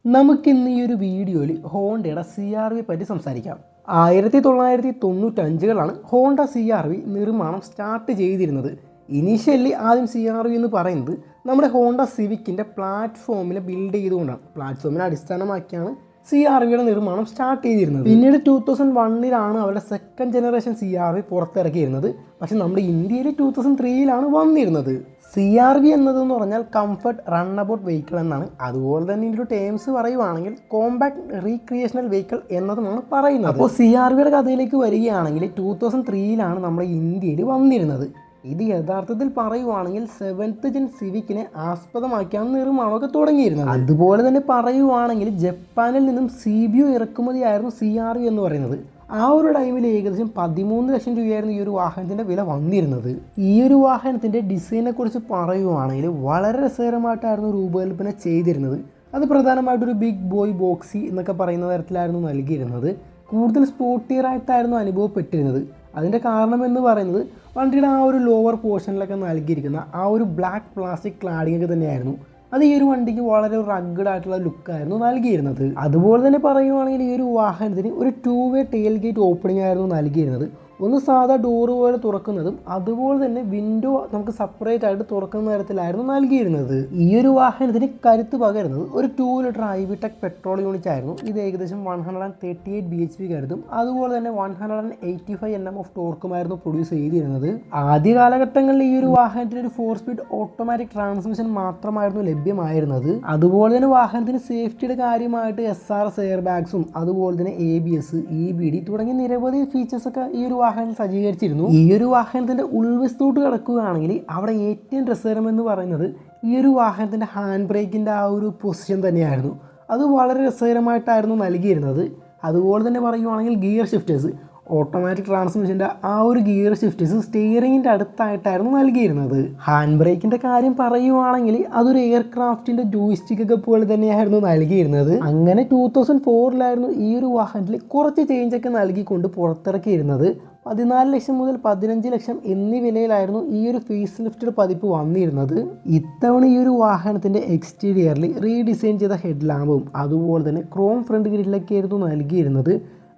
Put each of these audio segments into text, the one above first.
നമുക്കിന്ന് ഈ ഒരു വീഡിയോയിൽ ഹോണ്ടയുടെ CR-V പറ്റി സംസാരിക്കാം. 1995കളാണ് ഹോണ്ട CR-V നിർമ്മാണം സ്റ്റാർട്ട് ചെയ്തിരുന്നത്. ഇനീഷ്യലി ആദ്യം CR-V എന്ന് പറയുന്നത് നമ്മുടെ ഹോണ്ട സിവിക്കിൻ്റെ പ്ലാറ്റ്ഫോമിനെ ബിൽഡ് ചെയ്തുകൊണ്ടാണ്. പ്ലാറ്റ്ഫോമിനെ അടിസ്ഥാനമാക്കിയാണ് CR-Vയുടെ നിർമ്മാണം സ്റ്റാർട്ട് ചെയ്തിരുന്നത്. പിന്നീട് 2001ലാണ് അവരുടെ സെക്കൻഡ് ജനറേഷൻ CR-V പുറത്തിറക്കിയിരുന്നത്. പക്ഷേ നമ്മുടെ ഇന്ത്യയിൽ 2003ലാണ് വന്നിരുന്നത്. CR-V എന്നതെന്ന് പറഞ്ഞാൽ കംഫർട്ട് റൺ അബൌട്ട് വെഹിക്കിൾ എന്നാണ്. അതുപോലെ തന്നെ ഇതിൻ്റെ ടേംസ് പറയുവാണെങ്കിൽ കോമ്പാക്ട് റീക്രിയേഷണൽ വെഹിക്കിൾ എന്നതുമാണ് പറയുന്നത്. അപ്പോൾ CR-Vയുടെ കഥയിലേക്ക് വരികയാണെങ്കിൽ 2003ലാണ് നമ്മുടെ ഇന്ത്യയിൽ വന്നിരുന്നത്. ഇത് യഥാർത്ഥത്തിൽ പറയുവാണെങ്കിൽ 7th ജെൻ സിവിക്കിനെ ആസ്പദമാക്കിയാണ് നിർമ്മാണമൊക്കെ തുടങ്ങിയിരുന്നത്. അതുപോലെ തന്നെ പറയുവാണെങ്കിൽ ജപ്പാനിൽ നിന്നും CBU ഇറക്കുമതിയായിരുന്നു CR-V എന്ന് പറയുന്നത്. ആ ഒരു ടൈമിൽ ഏകദേശം 13 ലക്ഷം രൂപയായിരുന്നു ഈ ഒരു വാഹനത്തിൻ്റെ വില വന്നിരുന്നത്. ഈ ഒരു വാഹനത്തിൻ്റെ ഡിസൈനെ കുറിച്ച് പറയുവാണെങ്കിൽ വളരെ രസകരമായിട്ടായിരുന്നു രൂപകൽപ്പന ചെയ്തിരുന്നത്. അത് പ്രധാനമായിട്ടൊരു ബിഗ് ബോയ് ബോക്സി എന്നൊക്കെ പറയുന്ന തരത്തിലായിരുന്നു നൽകിയിരുന്നത്. കൂടുതൽ സ്പോർട്ടിയറായിട്ടായിരുന്നു അനുഭവപ്പെട്ടിരുന്നത്. അതിൻ്റെ കാരണം എന്ന് പറയുന്നത് വണ്ടിയുടെ ആ ഒരു ലോവർ പോർഷനിലൊക്കെ നൽകിയിരിക്കുന്ന ആ ഒരു ബ്ലാക്ക് പ്ലാസ്റ്റിക് ക്ലാഡിംഗ് ഒക്കെ തന്നെയായിരുന്നു. അത് ഈ ഒരു വണ്ടിക്ക് വളരെ റഗ്ഗഡ് ആയിട്ടുള്ള ലുക്കായിരുന്നു നൽകിയിരുന്നത്. അതുപോലെ തന്നെ പറയുവാണെങ്കിൽ ഈ ഒരു വാഹനത്തിന് ഒരു 2-way ടെയിൽ ഗേറ്റ് ഓപ്പണിംഗ് ആയിരുന്നു നൽകിയിരുന്നത്. ഒന്ന് സാധാ ഡോറ് പോലെ തുറക്കുന്നതും അതുപോലെ തന്നെ വിൻഡോ നമുക്ക് സെപ്പറേറ്റ് ആയിട്ട് തുറക്കുന്ന തരത്തിലായിരുന്നു നൽകിയിരുന്നത്. ഈ ഒരു വാഹനത്തിന് കരുത്ത് പകരുന്നത് ഒരു 2 ലിറ്റർ IVTEC പെട്രോൾ യൂണിറ്റ് ആയിരുന്നു. ഇത് ഏകദേശം 138 bhp കരുതും അതുപോലെ തന്നെ 185 Nm ഓഫ് ടോർക്കുമായിരുന്നു പ്രൊഡ്യൂസ് ചെയ്തിരുന്നത്. ആദ്യ കാലഘട്ടങ്ങളിൽ ഈ ഒരു വാഹനത്തിന് ഒരു 4 സ്പീഡ് ഓട്ടോമാറ്റിക് ട്രാൻസ്മിഷൻ മാത്രമായിരുന്നു ലഭ്യമായിരുന്നത്. അതുപോലെ തന്നെ വാഹനത്തിന് സേഫ്റ്റിയുടെ കാര്യമായിട്ട് SRS എയർ ബാഗ്സും അതുപോലെ തന്നെ ABS, EBD തുടങ്ങിയ നിരവധി ഫീച്ചേഴ്സൊക്കെ ഈ ഒരു വാഹനം സജ്ജീകരിച്ചിരുന്നു. ഈ ഒരു വാഹനത്തിൻ്റെ ഉൾവശത്തോട്ട് കിടക്കുകയാണെങ്കിൽ അവിടെ ഏറ്റവും രസകരമെന്ന് പറയുന്നത് ഈ ഒരു വാഹനത്തിൻ്റെ ഹാൻഡ് ബ്രേക്കിൻ്റെ ആ ഒരു പൊസിഷൻ തന്നെയായിരുന്നു. അത് വളരെ രസകരമായിട്ടായിരുന്നു നൽകിയിരുന്നത്. അതുപോലെ തന്നെ പറയുവാണെങ്കിൽ ഗിയർ ഷിഫ്റ്റേഴ്സ്, ഓട്ടോമാറ്റിക് ട്രാൻസ്മിഷൻ്റെ ആ ഒരു ഗിയർ ഷിഫ്റ്റേഴ്സ് സ്റ്റിയറിങ്ങിൻ്റെ അടുത്തായിട്ടായിരുന്നു നൽകിയിരുന്നത്. ഹാൻഡ് ബ്രേക്കിൻ്റെ കാര്യം പറയുവാണെങ്കിൽ അതൊരു എയർക്രാഫ്റ്റിൻ്റെ ജോയിസ്റ്റിക്കൊക്കെ പോലെ തന്നെയായിരുന്നു നൽകിയിരുന്നത്. അങ്ങനെ 2004ലായിരുന്നു ഈ ഒരു വാഹനത്തിൽ കുറച്ച് ചേഞ്ചൊക്കെ നൽകിക്കൊണ്ട് പുറത്തിറക്കിയിരുന്നത്. 14 ലക്ഷം മുതൽ 15 ലക്ഷം എന്നീ വിലയിലായിരുന്നു ഈ ഒരു ഫേസ് ലിഫ്റ്റഡ് പതിപ്പ് വന്നിരുന്നത്. ഇത്തവണ ഈ ഒരു വാഹനത്തിൻ്റെ എക്സ്റ്റീരിയറിൽ റീഡിസൈൻ ചെയ്ത ഹെഡ് ലാമ്പും അതുപോലെ തന്നെ ക്രോം ഫ്രണ്ട് ഗ്രില്ലൊക്കെ ആയിരുന്നു നൽകിയിരുന്നത്.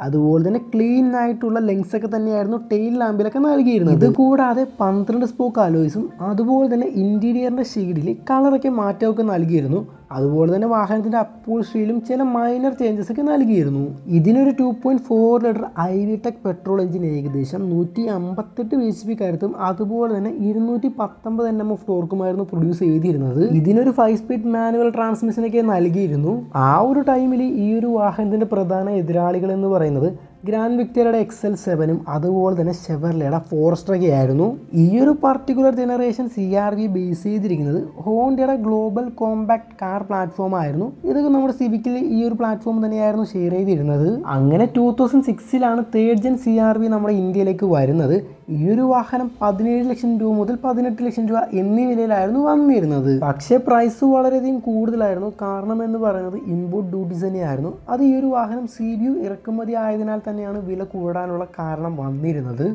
അതുപോലെ തന്നെ ക്ലീൻ ആയിട്ടുള്ള ലെങ്സ് ഒക്കെ തന്നെയായിരുന്നു ടെയിൽ ലാമ്പിലൊക്കെ നൽകിയിരുന്നത്. ഇത് കൂടാതെ 12 സ്പോക്ക് അലോയ്സും അതുപോലെ തന്നെ ഇൻറ്റീരിയറിൻ്റെ ഷെയ്ഡിൽ കളറൊക്കെ മാറ്റമൊക്കെ നൽകിയിരുന്നു. അതുപോലെ തന്നെ വാഹനത്തിൻ്റെ അപ്ഹോൾസ്റ്ററിയിലും ചില മൈനർ ചേഞ്ചസ് ഒക്കെ നൽകിയിരുന്നു. ഇതിനൊരു 2.4 ലിറ്റർ IVTEC പെട്രോൾ എഞ്ചിൻ ഏകദേശം 158 bhp കരുത്തും അതുപോലെ തന്നെ 219 Nm ഓഫ് ടോർക്കുമായിരുന്നു പ്രൊഡ്യൂസ് ചെയ്തിരുന്നത്. ഇതിനൊരു 5 സ്പീഡ് മാനുവൽ ട്രാൻസ്മിഷനൊക്കെ നൽകിയിരുന്നു. ആ ഒരു ടൈമിൽ ഈ ഒരു വാഹനത്തിൻ്റെ പ്രധാന എതിരാളികൾ എന്ന് പറയുന്നത് ഗ്രാൻഡ് വിക്ടോറിയയുടെ XL7ഉം അതുപോലെ തന്നെ ഷെവർലെയുടെ ഫോറസ്റ്ററൊക്കെ ആയിരുന്നു. ഈ ഒരു പർട്ടിക്കുലർ ജനറേഷൻ CR-V ബേസ് ചെയ്തിരിക്കുന്നത് ഹോണ്ടയുടെ ഗ്ലോബൽ കോമ്പാക്ട് കാർ പ്ലാറ്റ്ഫോം ആയിരുന്നു. ഇതൊക്കെ നമ്മുടെ സിവിക്കിൽ ഈ ഒരു പ്ലാറ്റ്ഫോം തന്നെയായിരുന്നു ഷെയർ ചെയ്തിരുന്നത്. അങ്ങനെ 2006ലാണ് 3rd ജെൻ CR-V നമ്മുടെ ഇന്ത്യയിലേക്ക് വരുന്നത്. ഈ ഒരു വാഹനം 17 ലക്ഷം രൂപ മുതൽ 18 ലക്ഷം രൂപ എന്നീ വിലയിലായിരുന്നു വന്നിരുന്നത്. പക്ഷേ പ്രൈസ് വളരെയധികം കൂടുതലായിരുന്നു. കാരണം എന്ന് പറയുന്നത് ഇമ്പോർട്ട് ഡ്യൂട്ടീസ് തന്നെയായിരുന്നു. അത് ഈ ഒരു വാഹനം CBU ഇറക്കുമതി ആയതിനാൽ തന്നെയാണ് വില കൂടാനുള്ള കാരണം വന്നിരുന്നത്.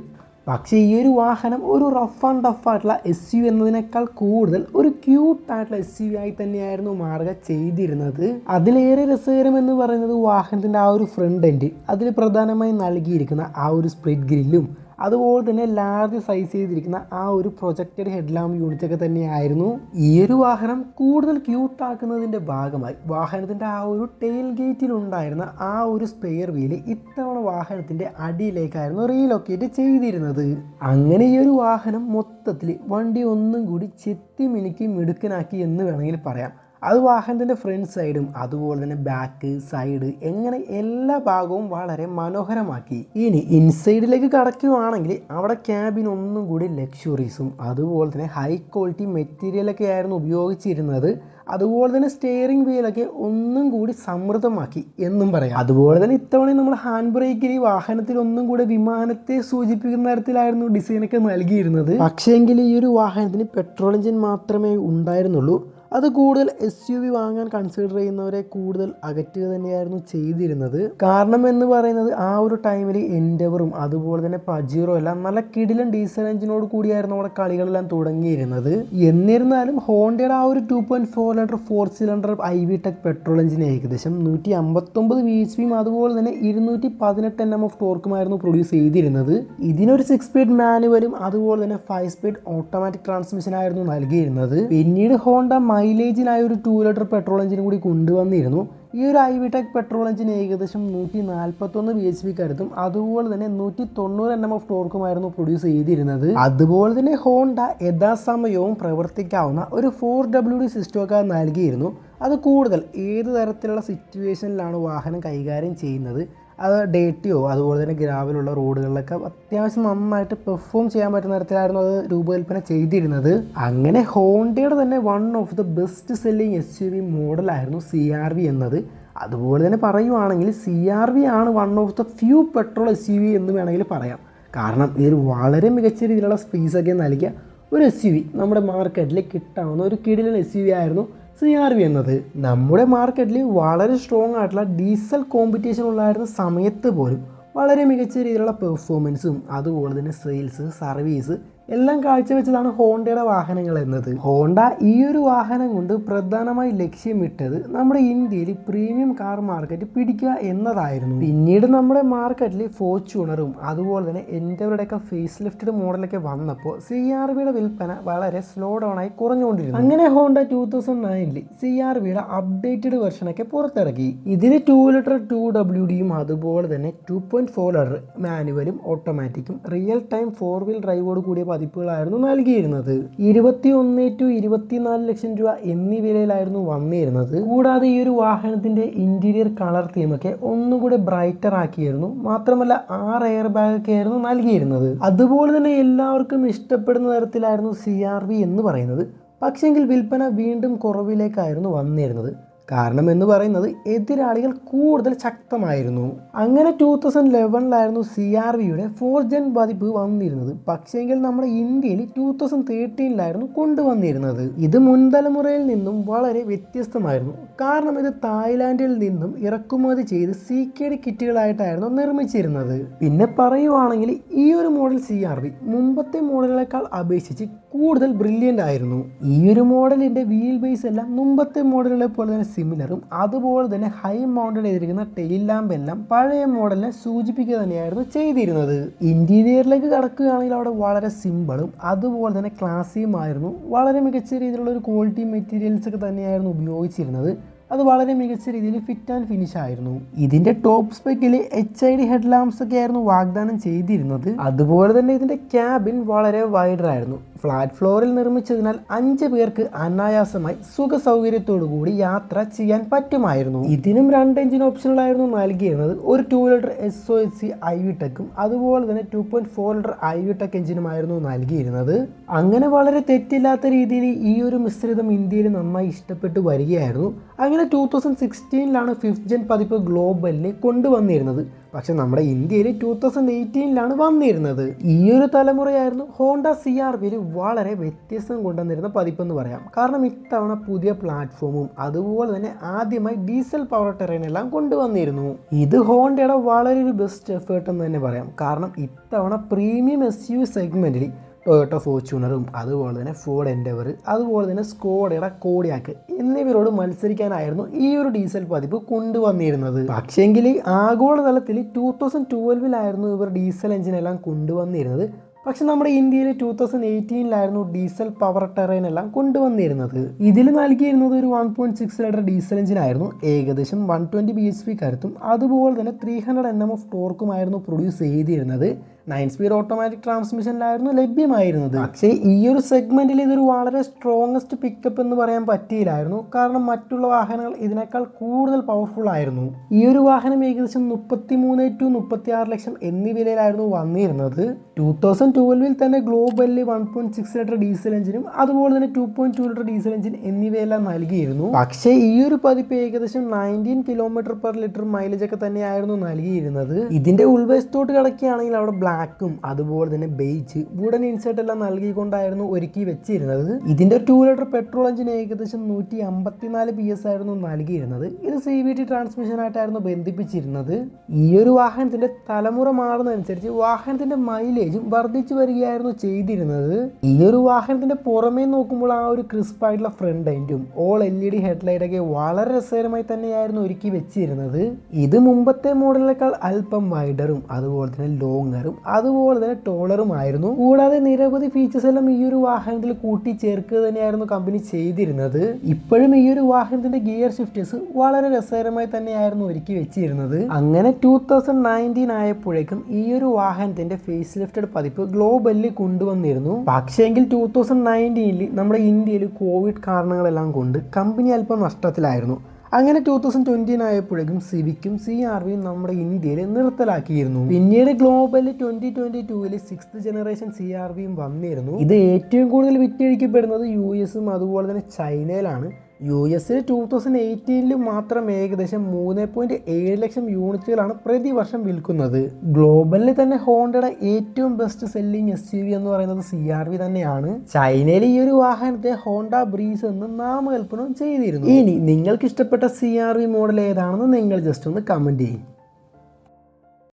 പക്ഷേ ഈ ഒരു വാഹനം ഒരു റഫ് ആൻഡ് ടഫ് ആയിട്ടുള്ള SUV എന്നതിനേക്കാൾ കൂടുതൽ ഒരു ക്യൂട്ടായിട്ടുള്ള SUV ആയി തന്നെയായിരുന്നു മാറുക ചെയ്തിരുന്നത്. അതിലേറെ രസകരം എന്ന് പറയുന്നത് വാഹനത്തിൻ്റെ ആ ഒരു ഫ്രണ്ട് എൻഡ്, അതിൽ പ്രധാനമായും നൽകിയിരിക്കുന്ന ആ ഒരു സ്പ്ലിറ്റ് ഗ്രില്ലും അതുപോലെ തന്നെ ലാർജ് സൈസ് ചെയ്തിരിക്കുന്ന ആ ഒരു പ്രൊജക്റ്റഡ് ഹെഡ് ലാമ്പ് യൂണിറ്റൊക്കെ തന്നെയായിരുന്നു. ഈ ഒരു വാഹനം കൂടുതൽ ക്യൂട്ടാക്കുന്നതിൻ്റെ ഭാഗമായി വാഹനത്തിൻ്റെ ആ ഒരു ടെയിൽ ഗേറ്റിലുണ്ടായിരുന്ന ആ ഒരു സ്പെയർ വീല് ഇത്തവണ വാഹനത്തിൻ്റെ അടിയിലേക്കായിരുന്നു റീലൊക്കേറ്റ് ചെയ്തിരുന്നത്. അങ്ങനെ ഈ ഒരു വാഹനം മൊത്തത്തിൽ വണ്ടി ഒന്നും കൂടി ചെത്തി മിനുക്കി മിടുക്കനാക്കി എന്ന് വേണമെങ്കിൽ പറയാം. അത് വാഹനത്തിൻ്റെ ഫ്രണ്ട് സൈഡും അതുപോലെ തന്നെ ബാക്ക് സൈഡ് എങ്ങനെ എല്ലാ ഭാഗവും വളരെ മനോഹരമാക്കി. ഇനി ഇൻസൈഡിലേക്ക് കടക്കുകയാണെങ്കിൽ അവിടെ ക്യാബിൻ ഒന്നും കൂടി ലക്ഷറീസും അതുപോലെ തന്നെ ഹൈ ക്വാളിറ്റി മെറ്റീരിയലൊക്കെ ആയിരുന്നു ഉപയോഗിച്ചിരുന്നത്. അതുപോലെ തന്നെ സ്റ്റിയറിംഗ് വീലൊക്കെ ഒന്നും കൂടി സമൃദ്ധമാക്കി എന്നും പറയാം. അതുപോലെ തന്നെ ഇത്തവണ നമ്മൾ ഹാൻഡ് ബ്രേക്കിൽ ഈ വാഹനത്തിൽ ഒന്നും കൂടി വിമാനത്തെ സൂചിപ്പിക്കുന്ന തരത്തിലായിരുന്നു ഡിസൈനൊക്കെ നൽകിയിരുന്നത്. പക്ഷേങ്കിൽ ഈ ഒരു വാഹനത്തിന് പെട്രോൾ എഞ്ചിൻ മാത്രമേ ഉണ്ടായിരുന്നുള്ളൂ. അത് കൂടുതൽ SUV വാങ്ങാൻ കൺസിഡർ ചെയ്യുന്നവരെ കൂടുതൽ അകറ്റുക തന്നെയായിരുന്നു ചെയ്തിരുന്നത്. കാരണം എന്ന് പറയുന്നത് ആ ഒരു ടൈമിൽ എൻഡവറും അതുപോലെ തന്നെ പജീറോ എല്ലാം നല്ല കിടിലൻ ഡീസൽ എഞ്ചിനോട് കൂടിയായിരുന്നു അവിടെ കളികളെല്ലാം തുടങ്ങിയിരുന്നത്. എന്നിരുന്നാലും ഹോണ്ടയുടെ ആ ഒരു 2.4 ലിറ്റർ 4 സിലിണ്ടർ IV-ടെക് പെട്രോൾ എഞ്ചിന് ഏകദേശം 159 bhp അതുപോലെ തന്നെ 218 Nm ഓഫ് ടോർക്കുമായിരുന്നു പ്രൊഡ്യൂസ് ചെയ്തിരുന്നത്. ഇതിനൊരു 6 സ്പീഡ് മാനുവലും അതുപോലെ തന്നെ 5 സ്പീഡ് ഓട്ടോമാറ്റിക് ട്രാൻസ്മിഷൻ ആയിരുന്നു നൽകിയിരുന്നത്. പിന്നീട് ഹോണ്ട മൈലേജിനായി ഒരു 2 ലിറ്റർ പെട്രോൾ എഞ്ചിനും കൂടി കൊണ്ടുവന്നിരുന്നു. ഈ ഒരു IV-ടെക് പെട്രോൾ എഞ്ചിന് ഏകദേശം 141 bhp കരുത്തും അതുപോലെ തന്നെ 190 Nm ഓഫ് ടോർക്കുമായിരുന്നു പ്രൊഡ്യൂസ് ചെയ്തിരുന്നത്. അതുപോലെ തന്നെ ഹോണ്ട യഥാസമയവും പ്രവർത്തിക്കാവുന്ന ഒരു 4WD സിസ്റ്റമൊക്കെ നൽകിയിരുന്നു. അത് കൂടുതൽ ഏത് തരത്തിലുള്ള സിറ്റുവേഷനിലാണ് വാഹനം കൈകാര്യം ചെയ്യുന്നത്, അത് ഡേറ്റിയോ അതുപോലെ തന്നെ ഗ്രാവലുള്ള റോഡുകളിലൊക്കെ അത്യാവശ്യം നന്നായിട്ട് പെർഫോം ചെയ്യാൻ പറ്റുന്ന തരത്തിലായിരുന്നു അത് രൂപകൽപ്പന ചെയ്തിരുന്നത്. അങ്ങനെ ഹോണ്ടയുടെ തന്നെ one of the best selling SUV മോഡലായിരുന്നു CR-V എന്നത്. അതുപോലെ തന്നെ പറയുവാണെങ്കിൽ CR-V ആണ് one of the few petrol SUV എന്ന് വേണമെങ്കിൽ പറയാം. കാരണം ഇതിൽ വളരെ മികച്ച രീതിയിലുള്ള സ്പേസൊക്കെ നൽകിയ ഒരു SUV നമ്മുടെ മാർക്കറ്റിൽ കിട്ടാവുന്ന ഒരു കിടിലൻ SUV ആയിരുന്നു CR-V എന്നത്. നമ്മുടെ മാർക്കറ്റിൽ വളരെ സ്ട്രോങ് ആയിട്ടുള്ള ഡീസൽ കോമ്പറ്റീഷൻ ഉണ്ടായിരുന്ന സമയത്ത് പോലും വളരെ മികച്ച രീതിയിലുള്ള പെർഫോമൻസും അതുപോലെ തന്നെ സെയിൽസ് സർവീസ് എല്ലാം കാഴ്ചവെച്ചതാണ് ഹോണ്ടയുടെ വാഹനങ്ങൾ എന്നത്. ഹോണ്ട ഈ ഒരു വാഹനം കൊണ്ട് പ്രധാനമായി ലക്ഷ്യമിട്ടത് നമ്മുടെ ഇന്ത്യയിൽ പ്രീമിയം കാർ മാർക്കറ്റ് പിടിക്കുക എന്നതായിരുന്നു. പിന്നീട് നമ്മുടെ മാർക്കറ്റിൽ ഫോർച്യൂണറും അതുപോലെ തന്നെ എൻഡവറുടെയൊക്കെ ഫേസ് ലിഫ്റ്റഡ് മോഡലൊക്കെ വന്നപ്പോൾ CR-Vയുടെ വിൽപ്പന വളരെ സ്ലോ ഡൗൺ ആയി കുറഞ്ഞുകൊണ്ടിരുന്നു. അങ്ങനെ ഹോണ്ട 2009 CR-Vയുടെ അപ്ഡേറ്റഡ് വെർഷനൊക്കെ പുറത്തിറക്കി. ഇതിന് 2 ലിറ്റർ 2WDയും അതുപോലെ തന്നെ 2.4 ലിറ്റർ മാനുവലും ഓട്ടോമാറ്റിക്കും റിയൽ ടൈം 4 വീൽ ഡ്രൈവോട് കൂടിയ പതിപ്പുകളായിരുന്നു നൽകിയിരുന്നത്. 21 to 24 ലക്ഷം രൂപ എന്നീ വിലയിലായിരുന്നു വന്നിരുന്നത്. കൂടാതെ ഈ ഒരു വാഹനത്തിന്റെ ഇന്റീരിയർ കളർ തീമൊക്കെ ഒന്നുകൂടെ ബ്രൈറ്റർ ആക്കിയിരുന്നു. മാത്രമല്ല 6 എയർ ബാഗ് ഒക്കെ ആയിരുന്നു നൽകിയിരുന്നത്. അതുപോലെ തന്നെ എല്ലാവർക്കും ഇഷ്ടപ്പെടുന്ന തരത്തിലായിരുന്നു CR-V എന്ന് പറയുന്നത്. പക്ഷെങ്കിൽ വിൽപ്പന വീണ്ടും കുറവിലേക്കായിരുന്നു വന്നിരുന്നത്. കാരണം എന്ന് പറയുന്നത് എതിരാളികൾ കൂടുതൽ ശക്തമായിരുന്നു. അങ്ങനെ 2011 CR-Vയുടെ 4th Gen പതിപ്പ് വന്നിരുന്നത്. പക്ഷേങ്കിൽ നമ്മുടെ ഇന്ത്യയിൽ 2013 കൊണ്ടുവന്നിരുന്നത്. ഇത് മുൻതലമുറയിൽ നിന്നും വളരെ വ്യത്യസ്തമായിരുന്നു. കാരണം ഇത് തായ്ലാൻഡിൽ നിന്നും ഇറക്കുമതി ചെയ്ത് CKD കിറ്റുകളായിട്ടായിരുന്നു നിർമ്മിച്ചിരുന്നത്. പിന്നെ പറയുവാണെങ്കിൽ ഈ ഒരു മോഡൽ CR-V മുമ്പത്തെ മോഡലുകളെക്കാൾ അപേക്ഷിച്ച് കൂടുതൽ ബ്രില്യൻ്റ് ആയിരുന്നു. ഈ ഒരു മോഡലിൻ്റെ വീൽ ബേസ് എല്ലാം മുമ്പത്തെ മോഡലുകളെ പോലെ തന്നെ സിമിലറും അതുപോലെ തന്നെ ഹൈ മൗണ്ടഡ് ചെയ്തിരിക്കുന്ന ടെയിൽ ലാമ്പ് എല്ലാം പഴയ മോഡലിനെ സൂചിപ്പിക്കുക തന്നെയായിരുന്നു ചെയ്തിരുന്നത്. ഇന്റീരിയറിലേക്ക് കടക്കുകയാണെങ്കിൽ അവിടെ വളരെ സിമ്പിളും അതുപോലെ തന്നെ ക്ലാസിയുമായിരുന്നു. വളരെ മികച്ച രീതിയിലുള്ള ഒരു ക്വാളിറ്റി മെറ്റീരിയൽസ് ഒക്കെ തന്നെയായിരുന്നു ഉപയോഗിച്ചിരുന്നത്. അത് വളരെ മികച്ച രീതിയിൽ ഫിറ്റ് ആൻഡ് ഫിനിഷ് ആയിരുന്നു. ഇതിന്റെ ടോപ്പ് സ്പെക്കിൽ HID ഹെഡ് ലാംപ്സ് ഒക്കെ ആയിരുന്നു വാഗ്ദാനം ചെയ്തിരുന്നത്. അതുപോലെ തന്നെ ഇതിന്റെ ക്യാബിൻ വളരെ വൈഡർ ആയിരുന്നു. ഫ്ലാറ്റ് ഫ്ലോറിൽ നിർമ്മിച്ചതിനാൽ 5 പേർക്ക് അനായാസമായി സുഖ സൗകര്യത്തോടു കൂടി യാത്ര ചെയ്യാൻ പറ്റുമായിരുന്നു. ഇതിനും 2 എഞ്ചിൻ ഓപ്ഷനുകളായിരുന്നു നൽകിയിരുന്നത്. ഒരു 2 ലിറ്റർ SOHC IV-ടെക്കും അതുപോലെ തന്നെ 2.4 ലിറ്റർ IV-ടെക് എഞ്ചിനുമായിരുന്നു നൽകിയിരുന്നത്. അങ്ങനെ വളരെ തെറ്റില്ലാത്ത രീതിയിൽ ഈ ഒരു മിശ്രിതം ഇന്ത്യയിൽ നന്നായി ഇഷ്ടപ്പെട്ടു വരികയായിരുന്നു. അങ്ങനെ 2016 5th Gen പതിപ്പ് ഗ്ലോബലിനെ കൊണ്ടുവന്നിരുന്നത്. പക്ഷെ നമ്മുടെ ഇന്ത്യയിൽ 2018 വന്നിരുന്നത്. ഈ ഒരു തലമുറയായിരുന്നു ഹോണ്ട CR-Vയിൽ വളരെ വ്യത്യസ്തം കൊണ്ടുവന്നിരുന്ന പതിപ്പെന്ന് പറയാം. കാരണം ഇത്തവണ പുതിയ പ്ലാറ്റ്ഫോമും അതുപോലെ തന്നെ ആദ്യമായി ഡീസൽ പവർ ടെറൈൻ എല്ലാം കൊണ്ടുവന്നിരുന്നു. ഇത് ഹോണ്ടയുടെ വളരെ ഒരു ബെസ്റ്റ് എഫേർട്ട് എന്ന് തന്നെ പറയാം. കാരണം ഇത്തവണ പ്രീമിയം SUV സെഗ്മെന്റിൽ ടൊയോട്ട ഫോർച്യൂണറും അതുപോലെ തന്നെ ഫോർഡ് എൻഡവർ അതുപോലെ തന്നെ സ്കോഡയുടെ കോഡിയാക്ക് എന്നിവരോട് മത്സരിക്കാനായിരുന്നു ഈ ഒരു ഡീസൽ പതിപ്പ് കൊണ്ടുവന്നിരുന്നത്. പക്ഷേങ്കിൽ ആഗോളതലത്തിൽ 2012 ഇവർ ഡീസൽ എഞ്ചിനെല്ലാം കൊണ്ടുവന്നിരുന്നത്. പക്ഷെ നമ്മുടെ ഇന്ത്യയിൽ 2018 ഡീസൽ പവർ ടെറൈൻ എല്ലാം കൊണ്ടുവന്നിരുന്നത്. ഇതിൽ നൽകിയിരുന്നത് ഒരു 1.6 ലിറ്റർ ഡീസൽ എഞ്ചിനായിരുന്നു. ഏകദേശം 120 bhp കരുത്തും അതുപോലെ തന്നെ 300 Nm ഓഫ് ടോർക്കുമായിരുന്നു പ്രൊഡ്യൂസ് ചെയ്തിരുന്നത്. 9 സ്പീഡ് ഓട്ടോമാറ്റിക് ട്രാൻസ്മിഷനിലായിരുന്നു ലഭ്യമായിരുന്നത്. പക്ഷേ ഈ ഒരു സെഗ്മെന്റിൽ ഇതൊരു വളരെ സ്ട്രോങ്ങസ്റ്റ് പിക്കപ്പ് എന്ന് പറയാൻ പറ്റിയില്ലായിരുന്നു. കാരണം മറ്റുള്ള വാഹനങ്ങൾ ഇതിനേക്കാൾ കൂടുതൽ പവർഫുൾ ആയിരുന്നു. ഈ ഒരു വാഹനം ഏകദേശം 33 to 36 ലക്ഷം എന്നീ വിലയിലായിരുന്നു വന്നിരുന്നത്. 2012 തന്നെ ഗ്ലോബലിൽ 1.6 ലിറ്റർ ഡീസൽ എഞ്ചിനും അതുപോലെ തന്നെ 2.2 ലിറ്റർ ഡീസൽ എഞ്ചിൻ എന്നിവയെല്ലാം നൽകിയിരുന്നു. പക്ഷേ ഈ ഒരു പതിപ്പ് ഏകദേശം 19 km/ലിറ്റർ മൈലേജ് ഒക്കെ തന്നെയായിരുന്നു നൽകിയിരുന്നത്. ഇതിന്റെ ഉൾവശത്തോട്ട് കിടക്കുകയാണെങ്കിൽ അവിടെ ബ്ലാക്കും അതുപോലെ തന്നെ ബേജ് വുഡൻ ഇൻസേർട്ട് എല്ലാം നൽകിക്കൊണ്ടായിരുന്നു ഒരുക്കി വെച്ചിരുന്നത്. ഇതിന്റെ 2 ലിറ്റർ പെട്രോൾ എഞ്ചിൻ ഏകദേശം 154 PS ആയിരുന്നു നൽകിയിരുന്നത്. ഇത് CVT ട്രാൻസ്മിഷൻ ആയിട്ടായിരുന്നു ബന്ധിപ്പിച്ചിരുന്നത്. ഈ ഒരു വാഹനത്തിന്റെ തലമുറ മാറുന്നതനുസരിച്ച് വാഹനത്തിന്റെ മൈലേജും വർദ്ധിച്ചു വരികയായിരുന്നു ചെയ്തിരുന്നത്. ഈ ഒരു വാഹനത്തിന്റെ പുറമേ നോക്കുമ്പോൾ ആ ഒരു ക്രിസ്പ് ആയിട്ടുള്ള ഫ്രണ്ട് എൻഡും ഓൾ LED ഹെഡ്ലൈറ്റ് ഒക്കെ വളരെ രസകരമായി തന്നെയായിരുന്നു ഒരുക്കി വെച്ചിരുന്നത്. ഇത് മുമ്പത്തെ മോഡലിനേക്കാൾ അല്പം വൈഡറും അതുപോലെ തന്നെ ലോങ്ങറും അതുപോലെ തന്നെ ടോളറും ആയിരുന്നു. കൂടാതെ നിരവധി ഫീച്ചേഴ്സ് എല്ലാം ഈ ഒരു വാഹനത്തിൽ കൂട്ടി ചേർക്കുക തന്നെയായിരുന്നു കമ്പനി ചെയ്തിരുന്നത്. ഇപ്പോഴും ഈ ഒരു വാഹനത്തിന്റെ ഗിയർ ഷിഫ്റ്റേഴ്സ് വളരെ രസകരമായി തന്നെയായിരുന്നു ഒരുക്കി വെച്ചിരുന്നത്. അങ്ങനെ 2019 ആയപ്പോഴേക്കും ഈ ഒരു വാഹനത്തിന്റെ ഫേസ് ലിഫ്റ്റഡ് പതിപ്പ് ഗ്ലോബലിൽ കൊണ്ടുവന്നിരുന്നു. പക്ഷേങ്കിൽ 2019 നമ്മുടെ ഇന്ത്യയിൽ കോവിഡ് കാരണങ്ങളെല്ലാം കൊണ്ട് കമ്പനി അല്പം നഷ്ടത്തിലായിരുന്നു. അങ്ങനെ 2020 ആയപ്പോഴേക്കും സിവിക്കും CR-Vയും നമ്മുടെ ഇന്ത്യയിൽ നിർത്തലാക്കിയിരുന്നു. പിന്നീട് ഗ്ലോബലിൽ 2022 6th ജനറേഷൻ CR-Vയും വന്നിരുന്നു. ഇത് ഏറ്റവും കൂടുതൽ വിറ്റഴിക്കപ്പെടുന്നത് US-ഉം അതുപോലെ തന്നെ ചൈനയിലാണ്. US 2018 മാത്രം ഏകദേശം 3.7 ലക്ഷം യൂണിറ്റുകളാണ് പ്രതിവർഷം വിൽക്കുന്നത്. ഗ്ലോബലിൽ തന്നെ ഹോണ്ടയുടെ ഏറ്റവും ബെസ്റ്റ് സെല്ലിംഗ് SUV എന്ന് പറയുന്നത് CR-V തന്നെയാണ്. ചൈനയിൽ ഈ ഒരു വാഹനത്തെ ഹോണ്ട ബ്രീസ് എന്ന് നാമകൽപ്പന ചെയ്തിരുന്നു. ഇനി നിങ്ങൾക്ക് ഇഷ്ടപ്പെട്ട CR-V മോഡൽ ഏതാണെന്ന് നിങ്ങൾ ജസ്റ്റ് ഒന്ന് കമന്റ് ചെയ്യും.